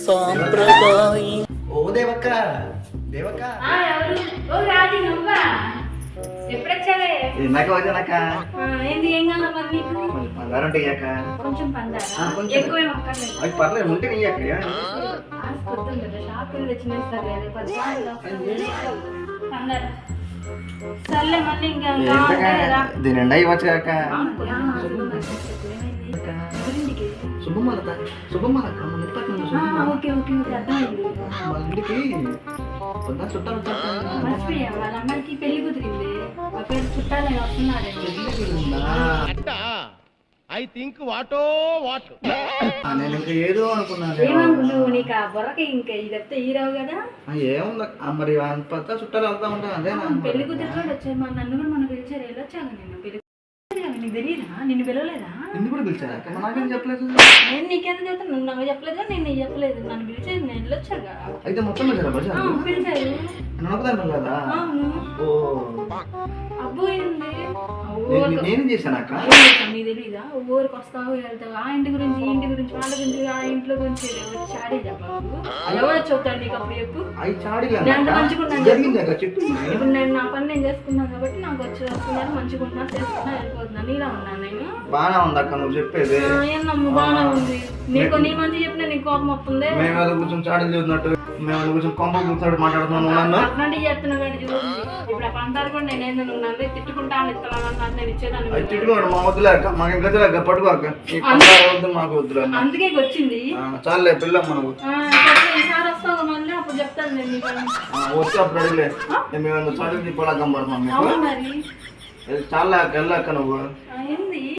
సాంప్రదాయి. ఓ దేవక్క, దేవక్క రాజు నువ్వా ఎప్పుడొచ్చావే? ఇందాక వచ్చానక్క. ఏంది ఏం కావాలా మరి నీకు? బంగారం ఉంటే ఇయ్యక్క. కొంచెం పందారా? కొంచెం. ఎక్కువేం అక్కర్లేదు. అది పర్లేదు ఉంటే ఇయ్యక్క. ఆస్తి వద్దు కదా, షాప్ వెళ్ళి తెచ్చినేస్తారు కదా, 10 పందారా? సర్లే మళ్ళీ ఇంకా కావాలంటే రా. దీని ఎండా ఇవ్వచ్చు కాక. ఎవరింటికి? శుభమ్మలత, శుభమ్మలక్క మన ఇంటి పక్కన ఉన్న శుభమ్మ. ఓకే ఓకే ఓకే, అర్థమైంది. వాళ్ళ ఇంటికి పొద్దున చుట్టాలు వచ్చారు. మర్చిపోయా, వాళ్ళ అమ్మాయికి పెళ్లి కుదిరింది. అక్కడ చుట్టాలని వస్తున్నారండి. నేను ఇంకా ఏదో అనుకున్నాను. ఏమనుకున్నావు? నీకు ఆ బొరకి ఇంకా ఇది చెప్తే హీరావు కదా. ఏముంది మరి అంత చుట్టాలు వెళ్తా ఉంటాను అదే. పెళ్లి కుదిరి కూడా వచ్చారు, మరి నన్ను కూడా మనం పిలిచారు. వెళ్ళొచ్చాను నేను పెళ్లి. నీకు తెలియదా? నిన్ను పిలవలేదా? నిన్ను కూడా పిలిచారా? నాకేం చెప్పలేదు. నేను నీకేందుకు చెప్తాను? నువ్వు నాకు చెప్పలేదు, నేను నీకు చెప్పలేదు. నన్ను పిలిచేది, నేను వెళ్ళొచ్చాగా. అయితే మొత్తం పిలిచారా బజారు? పిలిచారు. నేను ఒకదాని కదా. ఓ అబ్బో ఏంది? నేను చేశాను అక్క. నీకు తెలీదా? ఊరికి వస్తావు వెళ్తావు, ఆ ఇంటి గురించి ఈ ఇంటి గురించి వాళ్ళ గురించి ఆ ఇంట్లో గురించి చాడీ చెప్పావు. ఎవరు చెప్తాడు నీకు అప్పుడు చెప్పు? అవి చాడీ మంచిగున్నాను చెప్పు. ఇప్పుడు నేను నా పని నేను చేసుకున్నాను కాబట్టి నాకు వస్తున్నారు, మంచిగున్నా చేసుకున్నా వెళ్ళిపోతున్నా. నీలా ఉన్నాను నేను. బాగా ఉంది అక్క నువ్వు చెప్పేది. ఏందమ్మ బాగానే ఉంది. నీకు నీ మంచి చెప్పినా నీకు కోపం వస్తుంది. మేము ఏదో కూర్చొని చాడీలు చూసినట్టు, మేము కూర్చొని కొంప కూర్చోడు మాట్లాడుతున్నాను. నన్ను అట్లాంటివి చెప్తున్నావు కానీ చూడండి, ఇప్పుడు ఆ పంటారు కూడా నేనేందో నువ్వు నన్ను తిట్టుకుంటాను ఇస్తాను, నేను ఇచ్చేదాన్ని. తిట్టుకోడు మా వద్దులేక, మాకు గదిలేక పట్టుకోక. వద్దు మాకు వద్దులే, అందుకే వచ్చింది. చాలే పిల్ల మనకు. ఈసారి వస్తావు మళ్ళీ, అప్పుడు చెప్తాను నేను నీకు. వచ్చి అప్పుడు అడిగిలే మేము చాడీలు తిప్పలా కనబడుతున్నాం మీకు. మరి చాలా వెళ్ళాక నువ్వు ఏంది